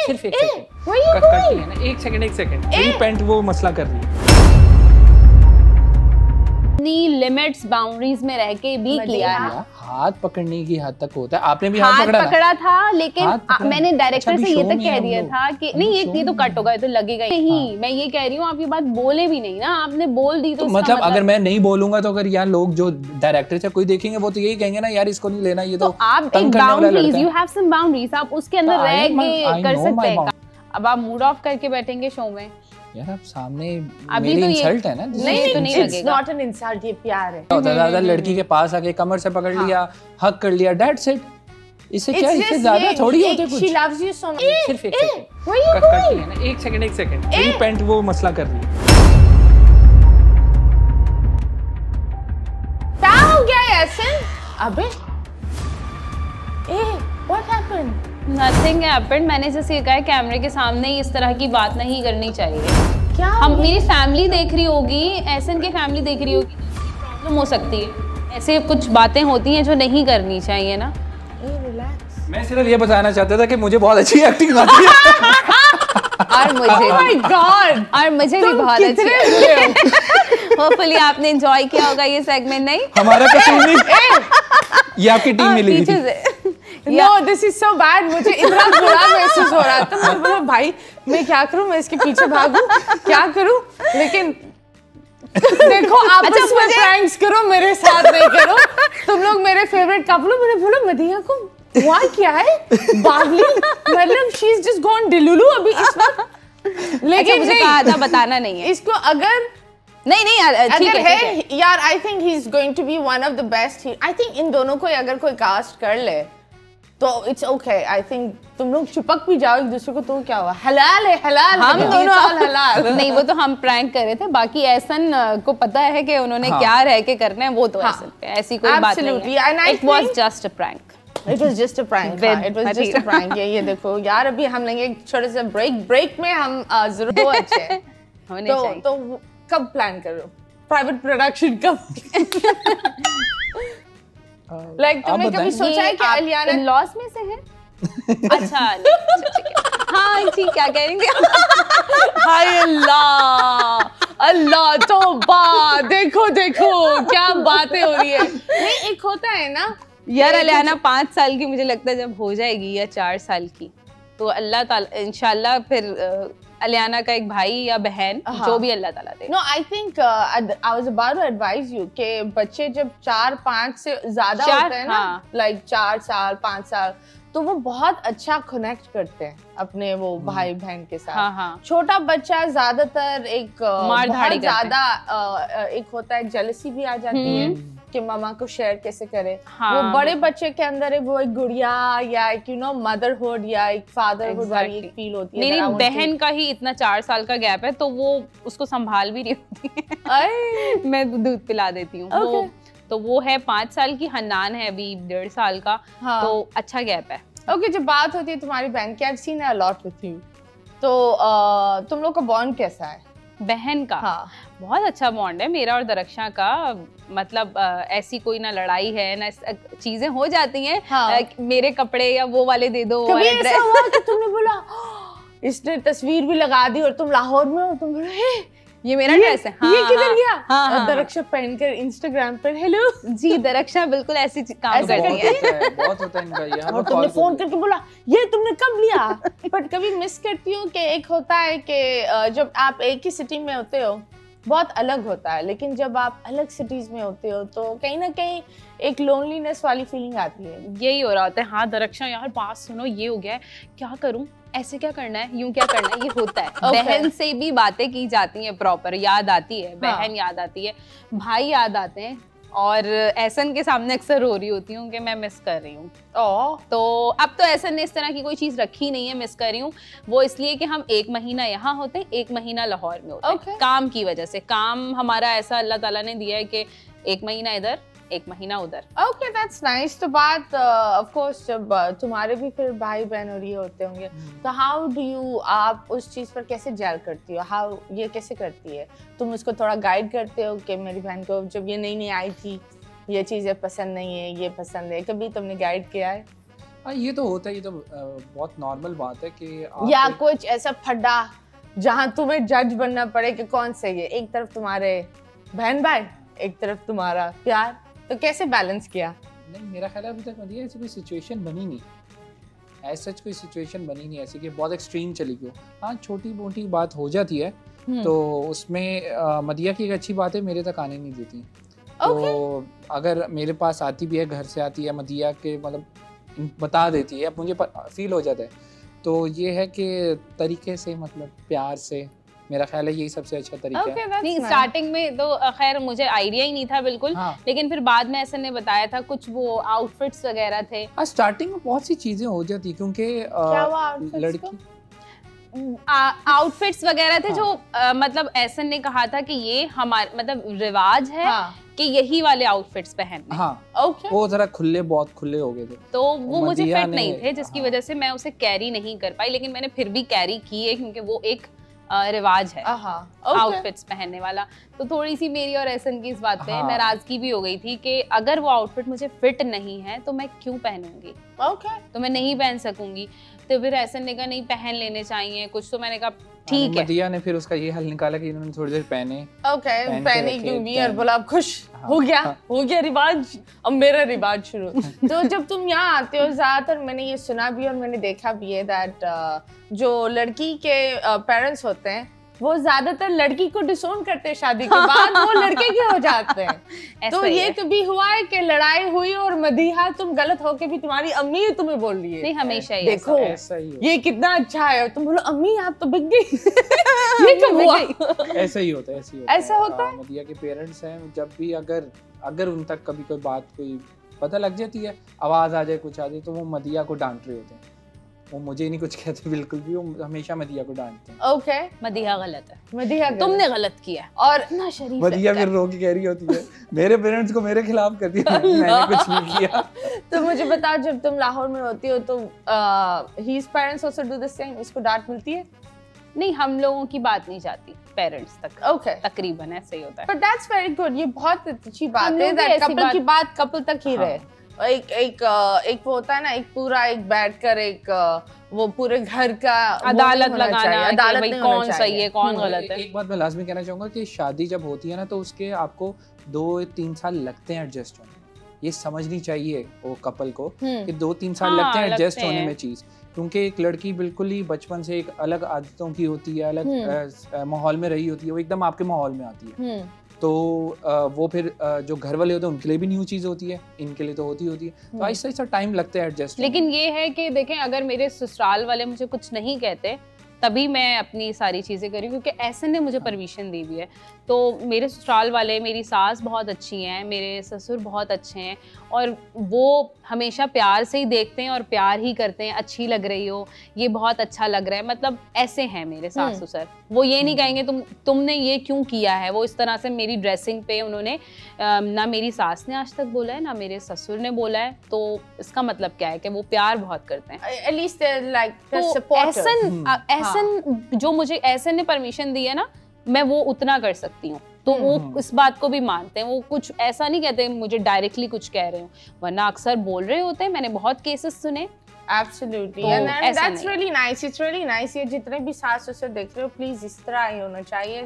सिर्फ एक सेकंड, एक सेकंड मेरी पैंट वो मसला कर रही है। अपनी लिमिट्स बाउंड्रीज में रह के भी किया है। हाथ पकड़ने की हद तक होता है। आपने भी हाथ पकड़ा था, लेकिन मैंने डायरेक्टर से ये तक कह दिया था कि नहीं ये तो कट होगा, ये तो लगेगा नहीं। मैं ये कह रही हूँ आप ये बात बोले भी नहीं ना, आपने बोल दी तो मतलब अगर मैं नहीं बोलूंगा तो अगर यार लोग जो डायरेक्टर से कोई देखेंगे वो तो यही कहेंगे ना यार इसको नहीं लेना, ये तो आप एक boundaries, you have some boundaries, आप उसके अंदर रह के कर सकते हैं। अब आप मूड ऑफ करके बैठेंगे शो में यार, आप सामने अभी मेरी तो इंसल्ट है ना। नहीं तो नहीं लगेगा, इट्स नॉट एन इंसल्ट, ये प्यार है। ज्यादा लड़की के पास आके कमर से पकड़ लिया, हक कर लिया, दैट्स इट। इससे क्या, इससे ज्यादा थोड़ी होते कुछ। She loves you so much. सिर्फ एक सेकंड, एक सेकंड मेरी पैंट वो मसला कर रही है। क्या हो गया यासिन? अबे व्हाट हैपेंड? Nothing happened. मैंने जैसे ये कहा है कैमरे के सामने इस तरह की बात नहीं करनी चाहिए। क्या हम मेरी फैमिली देख रही होगी, एहसन की फैमिली देख रही होगी, प्रॉब्लम हो सकती है। ऐसे कुछ बातें होती हैं जो नहीं करनी चाहिए ना। रिलैक्स। मैं सिर्फ ये बताना चाहता था कि मुझे बहुत अच्छी एक्टिंग आती है। और मुझे Oh my God! और मुझे भी बहुत अच्छी है। होपफुली आपने एंजॉय किया होगा ये सेगमेंट। नहीं हमारा कसूर नहीं, ये आपकी टीम मिली पीछे थी। से No, this is so bad. मुझे इतना बुरा महसूस हो रहा था। मैं बोला भाई मैं क्या करूं, मैं इसके पीछे भागूं, क्या करूं? लेकिन देखो आप इसमें प्रैंक्स करो, मेरे साथ नहीं करो। तुम लोग मेरे फेवरेट कपल हो। मैंने बोला मदीहा को हुआ क्या है? बावली मतलब शी इज जस्ट गॉन डिलुलु अभी इस वक्त। लेकिन मुझे कहा था बताना नहीं है इसको। अगर नहीं यार ठीक है यार, I think he is going to be one of the best. I think इन दोनों को अगर कोई कास्ट कर ले तो इट्स ओके। आई थिंक तुम लोग चिपक भी जाओ एक दूसरे को तो क्या हुआ, हलाल है, हलाल हम है, दोनों हलाल। नहीं वो तो हम प्रैंक कर रहे थे, बाकी एहसन को पता है कि उन्होंने क्या रह के करना है, वो तो एहसन पे ऐसी कोई बात नहीं है। It was just a prank. It was just a prank. It was just a prank. ये देखो यार, अभी हम लेंगे एक छोटे से ब्रेक में हम जरूर दो अच्छे होने चाहिए। तो कब प्लान कर रहे हो प्राइवेट प्रोडक्शन कब? लाइक तुमने कभी सोचा है कि अलियाना लॉस में से है? अच्छा हाँ जी, क्या कहेंगे? हाय अल्लाह, अल्लाह तौबा, देखो क्या बातें हो रही है। नहीं एक होता है ना यार, अलियाना 5 साल की मुझे लगता है जब हो जाएगी या 4 साल की तो अल्लाह ताला इंशाल्लाह फिर अलियाना का एक भाई या बहन जो भी अल्लाह ताला दे। No, I think I was about to advise you कि बच्चे जब 4-5 से ज्यादा होते हैं ना, like 4 साल 5 साल, तो वो बहुत अच्छा कनेक्ट करते हैं अपने वो भाई बहन के साथ। छोटा बच्चा ज्यादातर एक बहुत ज्यादा एक होता है, जेलसी भी आ जाती है कि मामा को शेयर कैसे करे। वो बड़े बच्चे के अंदर है वो एक गुड़िया या एक मदरहुड या एक फादरहुड वाली एक फील होती है। मेरी बहन का ही इतना 4 साल का गैप है तो वो उसको संभाल भी नहीं होती। मैं दूध पिला देती हूँ। तो वो है 5 साल की, हन्नान है अभी 1.5 साल का। तो अच्छा गैप है। ओके, जब बात होती है तुम्हारी बहन की, I've seen a lot with you, तो तुम लोग का बॉन्ड कैसा है? बहन का बहुत अच्छा बॉन्ड है मेरा और दरक्षा का। मतलब ऐसी कोई ना लड़ाई है ना, चीजें हो जाती हैं। मेरे कपड़े या वो वाले दे दो। कभी ऐसा हुआ कि तुमने बोला इसने तस्वीर भी लगा दी और तुम लाहौर में हो, तुम बोले ये मेरा ड्रेस है, ये किधर गया? दरक्षा पहनकर इंस्टाग्राम पर हेलो जी, दरक्षा बिल्कुल ऐसी काम करती है। बहुत होता है इनका ये। और तुमने फोन करके बोला ये तुमने कब लिया? बट कभी मिस करती हूँ कि एक होता है कि जब आप एक ही सिटी में होते हो बहुत अलग होता है, लेकिन जब आप अलग सिटीज में होते हो तो कहीं ना कहीं एक लोनलीनेस वाली फीलिंग आती है। यही हो रहा होता है। हाँ दरक्षा यार बात सुनो, ये हो गया है, क्या करूं, ऐसे क्या करना है, यूं क्या करना है, ये होता है। बहन से भी बातें की जाती हैं, प्रॉपर याद आती है, बहन याद आती है, भाई याद आते हैं। और एहसन के सामने अक्सर रो रही होती हूँ कि मैं मिस कर रही हूँ। तो अब तो एहसन ने इस तरह की कोई चीज रखी नहीं है मिस कर रही हूँ, वो इसलिए कि हम 1 महीना यहाँ होते हैं, 1 महीना लाहौर में होते हैं। काम की वजह से, काम हमारा ऐसा अल्लाह ताला ने दिया है कि 1 महीना इधर 1 महीना उधर। Okay, that's nice. तो बात ऑफ कोर्स जब तुम्हारे भी फिर भाई बहन और ये होते होंगे, तो हाउ डू यू, आप उस चीज पर कैसे जेल करती हो? हाउ ये कैसे करती है? तुम उसको थोड़ा गाइड करते हो कि मेरी बहन को जब ये नई नई आई थी ये चीजें पसंद नहीं है, ये पसंद है, कभी तुमने गाइड किया है? हाँ ये तो होता है, ये तो बहुत नॉर्मल बात है कि या कुछ ऐसा फड्डा जहाँ तुम्हें जज बनना पड़े कि कौन सही है, एक तरफ तुम्हारे बहन भाई, एक तरफ तुम्हारा प्यार, तो कैसे बैलेंस किया? नहीं मेरा ख्याल है अभी तक मदिया ऐसी कोई सिचुएशन बनी नहीं, ऐसा कोई सिचुएशन बनी नहीं ऐसी कि बहुत एक्सट्रीम चली गई। हाँ छोटी मोटी बात हो जाती है तो उसमें मदिया की एक अच्छी बात है, मेरे तक आने नहीं देती। तो अगर मेरे पास आती भी है, घर से आती है, मदिया के मतलब बता देती है, मुझे फील हो जाता है। तो ये है कि तरीके से मतलब प्यार से, मेरा ख्याल है यही सबसे अच्छा तरीका है। नहीं स्टार्टिंग में तो खैर मुझे आइडिया ही नहीं था बिल्कुल। हाँ। लेकिन फिर बाद में ऐसा ने बताया था कुछ वो आउटफिट्स वगैरह थे। स्टार्टिंग में बहुत सी चीजें हो जाती क्योंकि लड़की आउटफिट्स वगैरह थे। हाँ। जो मतलब ऐसन ने कहा था कि ये हमारे मतलब रिवाज है। हाँ। कि यही वाले आउटफिट्स पहनने। हाँ। okay. वो जरा खुले, बहुत खुले हो गए थे तो वो मुझे फिट नहीं थे, जिसकी वजह से मैं उसे कैरी नहीं कर पाई, लेकिन मैंने फिर भी कैरी की है क्योंकि वो एक रिवाज है आउटफिट्स पहनने वाला। तो थोड़ी सी मेरी और एहसन की इस बात पे नाराजगी भी हो गई थी कि अगर वो आउटफिट मुझे फिट नहीं है तो मैं क्यों पहनूंगी। तो मैं नहीं पहन सकूंगी। तो फिर एहसन ने कहा नहीं पहन लेने चाहिए कुछ, तो मैंने कहा ठीक है। मदिया ने फिर उसका ये हल निकाला कि इन्होंने थोड़ी देर पहने पहने क्यों नहीं, और बोला अब खुश हो गया रिवाज, अब मेरा रिवाज शुरू। तो जब तुम यहाँ आते हो ज्यादातर मैंने ये सुना भी और मैंने देखा भी है दैट जो लड़की के पेरेंट्स होते हैं वो ज्यादातर लड़की को डिसोन करते हैं शादी के बाद, वो लड़के के हो जाते हैं। तो ये कभी हुआ है कि लड़ाई हुई और मदीहा तुम गलत हो के भी तुम्हारी अम्मी तुम्हें बोल रही है नहीं हमेशा ही देखो ऐसा ही ये कितना अच्छा है, तुम बोलो अम्मी आप तो बिक गई। ये कब हुआ? ऐसा ही होता है, ऐसा होता है। मदिया के पेरेंट्स हैं, जब भी अगर उन तक कभी कोई बात कोई पता लग जाती है, आवाज आ जाए कुछ आ जाए, तो वो मदिया को डांट रहे होते हैं। वो मुझे नहीं कुछ कहते बिल्कुल भी, वो हमेशा मदिया को डांटते हैं। ओके मदिया गलत है, मदिया तुमने गलत किया और ना शरीफ मदिया फिर रो के कह रही होती है मेरे पेरेंट्स को मेरे खिलाफ कर दिया, मैंने कुछ नहीं किया। तो मुझे बताओ जब तुम लाहौर में होती हो तो his parents also do the same, इसको डांट मिलती है? नहीं हम लोगों की बात नहीं जाती पेरेंट्स तक। ओके तकरीबन ऐसे ही होता है। बट दैट्स वेरी गुड, ये बहुत अच्छी बात है दैट कपल की बात कपल तक ही रहे। एक वो होता है ना, एक पूरा एक बैठकर एक वो पूरे घर का अदालत लगाना, अदालत में कौन सही है कौन गलत है। एक बात मैं लाजमी कहना चाहूंगा कि शादी जब होती है ना तो उसके आपको 2-3 साल लगते हैं एडजस्ट होने, ये समझनी चाहिए वो कपल को कि 2-3 साल लगते हैं एडजस्ट होने में चीज, क्योंकि एक लड़की बिल्कुल ही बचपन से एक अलग आदतों की होती है, अलग माहौल में रही होती है, वो एकदम आपके माहौल में आती है। तो वो फिर जो घर वाले होते हैं उनके लिए भी न्यू चीज होती है, इनके लिए तो होती है। तो ऐसा ऐसा टाइम लगता है एडजस्ट। लेकिन ये है कि देखें अगर मेरे ससुराल वाले मुझे कुछ नहीं कहते तभी मैं अपनी सारी चीज़ें करी, क्योंकि ऐसे ने मुझे परमिशन दी हुई है। तो मेरे ससुराल वाले, मेरी सास बहुत अच्छी हैं, मेरे ससुर बहुत अच्छे हैं और वो हमेशा प्यार से ही देखते हैं और प्यार ही करते हैं। अच्छी लग रही हो, ये बहुत अच्छा लग रहा है, मतलब ऐसे हैं मेरे सास ससुर। वो ये नहीं कहेंगे तुमने ये क्यों किया है। वो इस तरह से मेरी ड्रेसिंग पे उन्होंने ना मेरी सास ने आज तक बोला है ना मेरे ससुर ने बोला है। तो इसका मतलब क्या है कि वो प्यार बहुत करते हैं। At least they're like supportive। ऐसन जो मुझे ऐसे ने परमिशन दी है ना, मैं वो उतना कर सकती हूँ। तो वो इस बात को भी मानते हैं। वो कुछ ऐसा नहीं कहते मुझे डायरेक्टली कुछ कह रहे हो, वरना अक्सर बोल रहे होते हैं। मैंने बहुत केसेस सुने। Absolutely, and that's really nice. It's really nice। ये जितने भी सास ससुर देख रहे हो प्लीज इस तरह ही होना चाहिए।